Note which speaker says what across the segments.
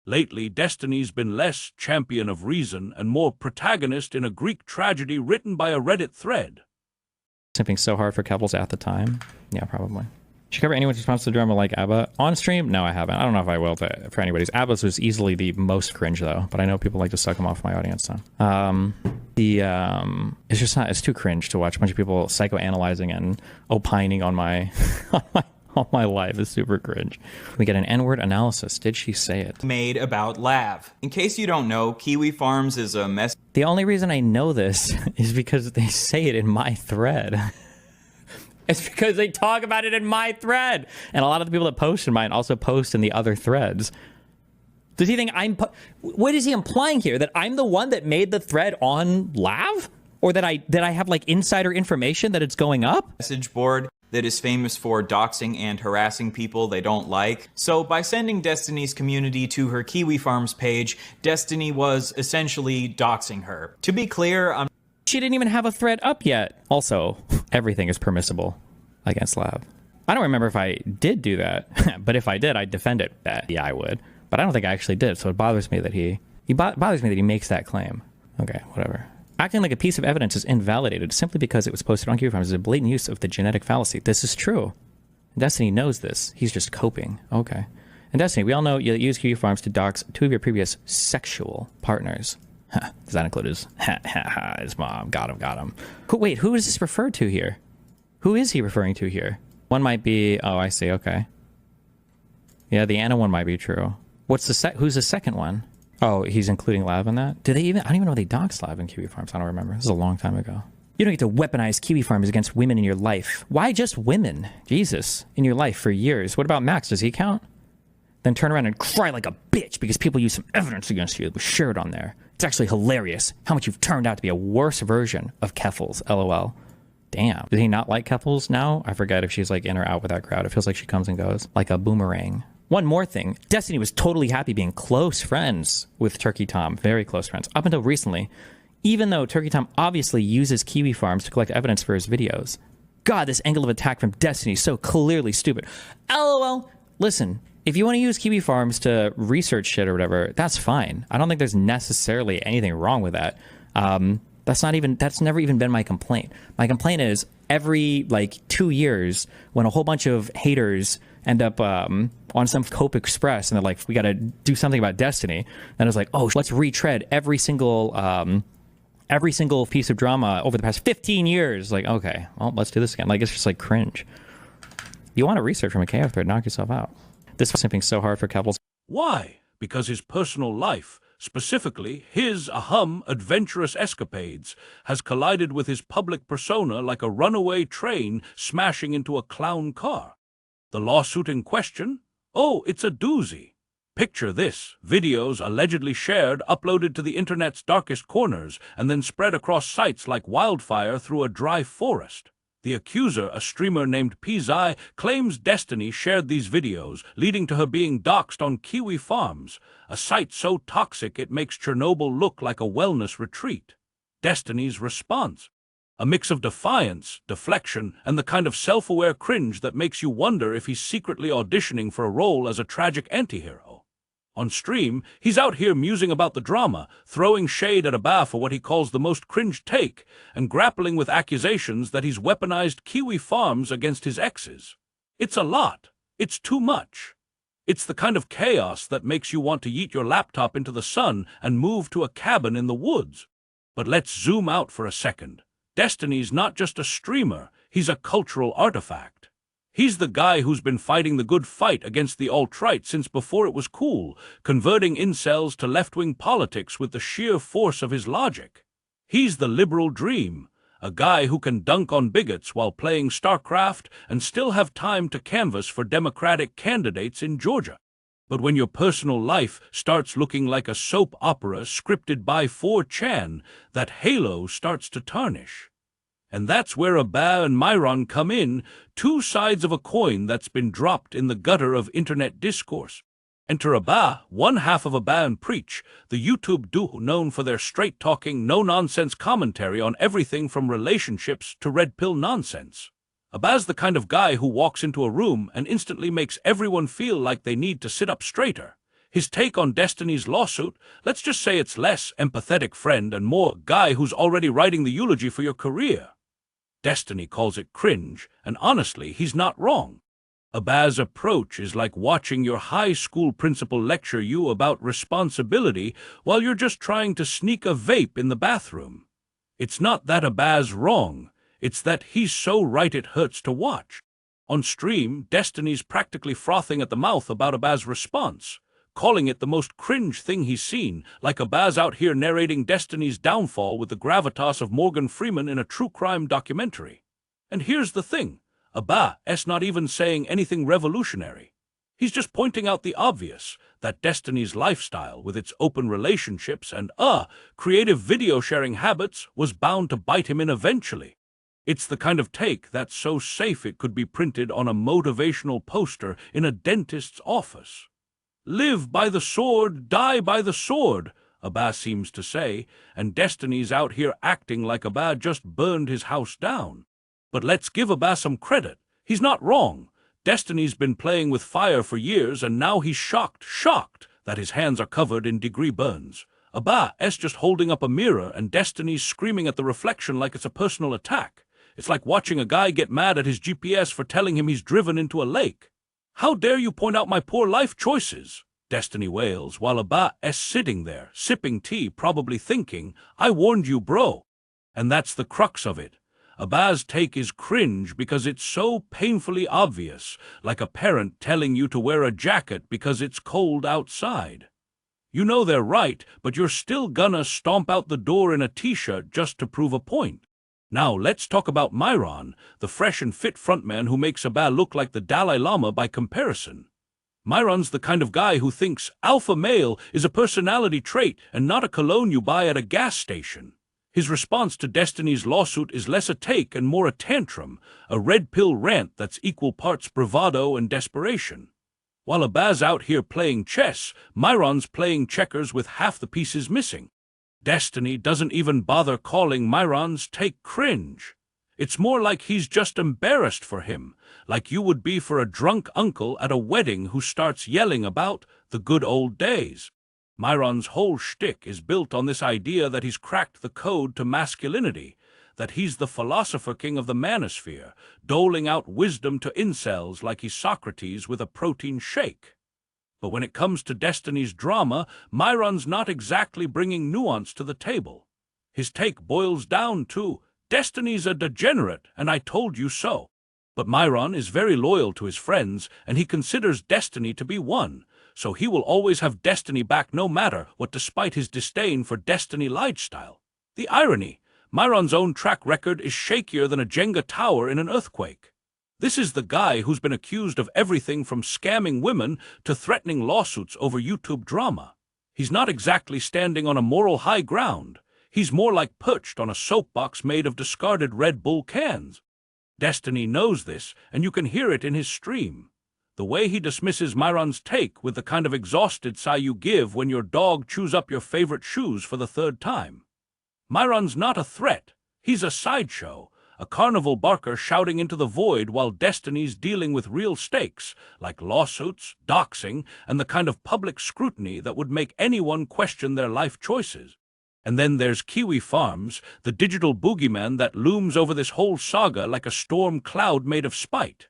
Speaker 1: Lately, Destiny's been less champion of reason and more protagonist in a Greek tragedy written by a Reddit thread.
Speaker 2: Simping so hard for couples at the time? Yeah, probably. Did you cover anyone's response to the drama like ABBA? On stream? No, I haven't. I don't know if I will for anybody's. ABBA's was easily the most cringe, though. But I know people like to suck them off my audience, so. It's just not, it's too cringe to watch a bunch of people psychoanalyzing and opining on my, on my life. Is super cringe. We get an N-word analysis. Did she say it?
Speaker 3: Made about Lav. In case you don't know, Kiwi Farms is a mess.
Speaker 2: The only reason I know this is because they say it in my thread. It's because they talk about it in my thread. And a lot of the people that post in mine also post in the other threads. Does he think I'm... What is he implying here? That I'm the one that made the thread on Lav? Or that I have, like, insider information that it's going up?
Speaker 3: Message board that is famous for doxing and harassing people they don't like. So by sending Destiny's community to her Kiwi Farms page, Destiny was essentially doxing her. To be clear,
Speaker 2: she didn't even have a thread up yet. Also, everything is permissible against Lav. I don't remember if I did do that, but if I did, I'd defend it. Yeah, I would. But I don't think I actually did, so it bothers me that he bothers me that he makes that claim. Okay, whatever. Acting like a piece of evidence is invalidated simply because it was posted on Kiwi Farms is a blatant use of the genetic fallacy. This is true. Destiny knows this. He's just coping. Okay. And Destiny, we all know you use Kiwi Farms to dox 2 of your previous sexual partners. Does that include his mom? Got him. Wait, who is this referred to here? Who is he referring to here? One might be... Oh, I see. Okay. Yeah, the Anna one might be true. Who's the second one? Oh, he's including Lav in that? Do they even... I don't even know if they doxed Lav in Kiwi Farms. I don't remember. This is a long time ago. You don't get to weaponize Kiwi Farms against women in your life. Why just women? Jesus. In your life for years. What about Max? Does he count? Then turn around and cry like a bitch because people use some evidence against you that was shared on there. It's actually hilarious how much you've turned out to be a worse version of Keffels, LOL. Damn. Does he not like Keffels now? I forget if she's like in or out with that crowd. It feels like she comes and goes like a boomerang. One more thing. Destiny was totally happy being close friends with Turkey Tom. Very close friends. Up until recently. Even though Turkey Tom obviously uses Kiwi Farms to collect evidence for his videos. God, this angle of attack from Destiny is so clearly stupid. LOL. Listen. If you want to use Kiwi Farms to research shit or whatever, that's fine. I don't think there's necessarily anything wrong with that. That's never even been my complaint. My complaint is every, 2 years, when a whole bunch of haters end up on some Cope Express, and they're like, we got to do something about Destiny, then it's like, oh, let's retread every single piece of drama over the past 15 years. Like, okay, well, let's do this again. Like, it's just, cringe. You want to research from a KF thread, knock yourself out. This was simping so hard for couples.
Speaker 1: Why? Because his personal life, specifically his adventurous escapades, has collided with his public persona like a runaway train smashing into a clown car. The lawsuit in question? Oh, it's a doozy. Picture this: videos allegedly shared, uploaded to the internet's darkest corners, and then spread across sites like wildfire through a dry forest. The accuser, a streamer named Pizai, claims Destiny shared these videos, leading to her being doxxed on Kiwi Farms, a site so toxic it makes Chernobyl look like a wellness retreat. Destiny's response: a mix of defiance, deflection, and the kind of self-aware cringe that makes you wonder if he's secretly auditioning for a role as a tragic antihero. On stream, he's out here musing about the drama, throwing shade at Abba for what he calls the most cringe take, and grappling with accusations that he's weaponized Kiwi Farms against his exes. It's a lot. It's too much. It's the kind of chaos that makes you want to yeet your laptop into the sun and move to a cabin in the woods. But let's zoom out for a second. Destiny's not just a streamer, he's a cultural artifact. He's the guy who's been fighting the good fight against the alt-right since before it was cool, converting incels to left-wing politics with the sheer force of his logic. He's the liberal dream, a guy who can dunk on bigots while playing StarCraft and still have time to canvass for Democratic candidates in Georgia. But when your personal life starts looking like a soap opera scripted by 4chan, that halo starts to tarnish. And that's where Abba and Myron come in, two sides of a coin that's been dropped in the gutter of internet discourse. Enter Abba, one half of Abba and Preach, the YouTube duo known for their straight-talking, no-nonsense commentary on everything from relationships to red pill nonsense. Abba's the kind of guy who walks into a room and instantly makes everyone feel like they need to sit up straighter. His take on Destiny's lawsuit, let's just say it's less empathetic friend and more guy who's already writing the eulogy for your career. Destiny calls it cringe, and honestly, he's not wrong. Abaz's approach is like watching your high school principal lecture you about responsibility while you're just trying to sneak a vape in the bathroom. It's not that Abaz's wrong, it's that he's so right it hurts to watch. On stream, Destiny's practically frothing at the mouth about Abaz's response, calling it the most cringe thing he's seen, like Abaz out here narrating Destiny's downfall with the gravitas of Morgan Freeman in a true crime documentary. And here's the thing, Abaz not even saying anything revolutionary. He's just pointing out the obvious, that Destiny's lifestyle, with its open relationships and, creative video-sharing habits, was bound to bite him in eventually. It's the kind of take that's so safe it could be printed on a motivational poster in a dentist's office. Live by the sword, die by the sword, Abaz seems to say, and Destiny's out here acting like Abaz just burned his house down. But let's give Abaz some credit. He's not wrong. Destiny's been playing with fire for years, and now he's shocked that his hands are covered in degree burns. Abaz just holding up a mirror, and Destiny's screaming at the reflection like it's a personal attack. It's like watching a guy get mad at his GPS for telling him he's driven into a lake. How dare you point out my poor life choices? Destiny wails, while Abaz sitting there, sipping tea, probably thinking, I warned you, bro. And that's the crux of it. Abaz's take is cringe because it's so painfully obvious, like a parent telling you to wear a jacket because it's cold outside. You know they're right, but you're still gonna stomp out the door in a t-shirt just to prove a point. Now let's talk about Myron, the fresh and fit frontman who makes Abaz look like the Dalai Lama by comparison. Myron's the kind of guy who thinks alpha male is a personality trait and not a cologne you buy at a gas station. His response to Destiny's lawsuit is less a take and more a tantrum, a red pill rant that's equal parts bravado and desperation. While Abaz out here playing chess, Myron's playing checkers with half the pieces missing. Destiny doesn't even bother calling Myron's take cringe. It's more like he's just embarrassed for him, like you would be for a drunk uncle at a wedding who starts yelling about the good old days. Myron's whole shtick is built on this idea that he's cracked the code to masculinity, that he's the philosopher king of the manosphere, doling out wisdom to incels like he's Socrates with a protein shake. But when it comes to Destiny's drama, Myron's not exactly bringing nuance to the table. His take boils down to, Destiny's a degenerate, and I told you so. But Myron is very loyal to his friends, and he considers Destiny to be one, so he will always have Destiny back no matter what, despite his disdain for Destiny lifestyle. The irony, Myron's own track record is shakier than a Jenga tower in an earthquake. This is the guy who's been accused of everything from scamming women to threatening lawsuits over YouTube drama. He's not exactly standing on a moral high ground. He's more like perched on a soapbox made of discarded Red Bull cans. Destiny knows this, and you can hear it in his stream. The way he dismisses Myron's take with the kind of exhausted sigh you give when your dog chews up your favorite shoes for the third time. Myron's not a threat. He's a sideshow. A carnival barker shouting into the void while Destiny's dealing with real stakes, like lawsuits, doxing, and the kind of public scrutiny that would make anyone question their life choices. And then there's Kiwi Farms, the digital boogeyman that looms over this whole saga like a storm cloud made of spite.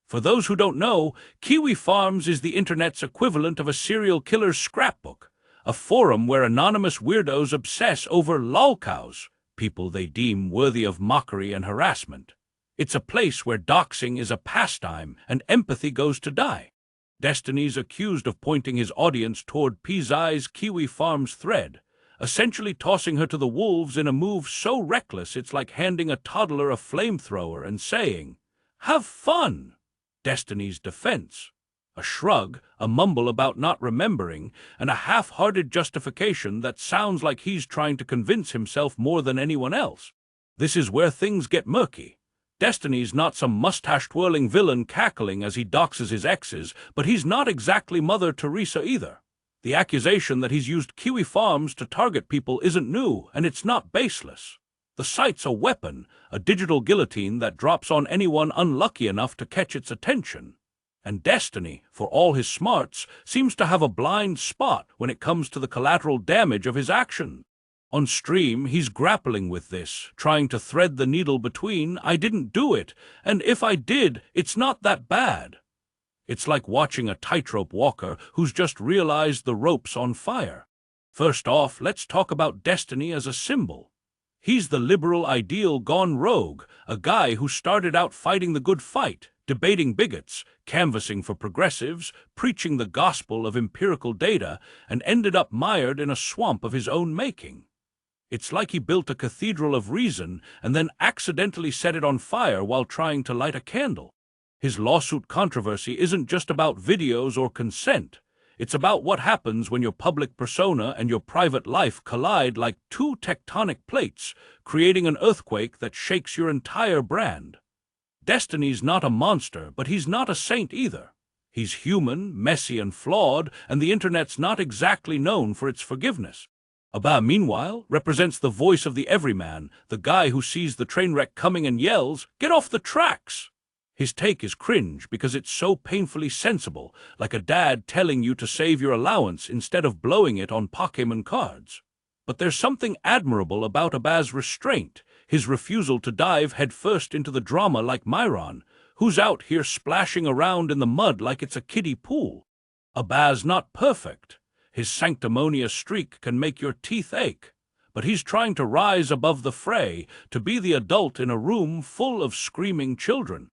Speaker 1: For those who don't know, Kiwi Farms is the internet's equivalent of a serial killer's scrapbook, a forum where anonymous weirdos obsess over lolcows, people they deem worthy of mockery and harassment. It's a place where doxing is a pastime and empathy goes to die. Destiny's accused of pointing his audience toward Pizai's Kiwi Farms thread, essentially tossing her to the wolves in a move so reckless it's like handing a toddler a flamethrower and saying, "Have fun!" Destiny's defense. A shrug, a mumble about not remembering, and a half-hearted justification that sounds like he's trying to convince himself more than anyone else. This is where things get murky. Destiny's not some mustache-twirling villain cackling as he doxes his exes, but he's not exactly Mother Teresa either. The accusation that he's used Kiwi Farms to target people isn't new, and it's not baseless. The site's a weapon, a digital guillotine that drops on anyone unlucky enough to catch its attention. And Destiny, for all his smarts, seems to have a blind spot when it comes to the collateral damage of his action. On stream, he's grappling with this, trying to thread the needle between "I didn't do it," and "if I did, it's not that bad." It's like watching a tightrope walker who's just realized the rope's on fire. First off, let's talk about Destiny as a symbol. He's the liberal ideal gone rogue, a guy who started out fighting the good fight, debating bigots, canvassing for progressives, preaching the gospel of empirical data, and ended up mired in a swamp of his own making. It's like he built a cathedral of reason and then accidentally set it on fire while trying to light a candle. His lawsuit controversy isn't just about videos or consent. It's about what happens when your public persona and your private life collide like two tectonic plates, creating an earthquake that shakes your entire brand. Destiny's not a monster, but he's not a saint either. He's human, messy, and flawed, and the internet's not exactly known for its forgiveness. Abba, meanwhile, represents the voice of the everyman, the guy who sees the train wreck coming and yells, "Get off the tracks!" His take is cringe because it's so painfully sensible, like a dad telling you to save your allowance instead of blowing it on Pokémon cards. But there's something admirable about Abba's restraint, his refusal to dive headfirst into the drama like Myron, who's out here splashing around in the mud like it's a kiddie pool. Abba's not perfect. His sanctimonious streak can make your teeth ache, but he's trying to rise above the fray, to be the adult in a room full of screaming children.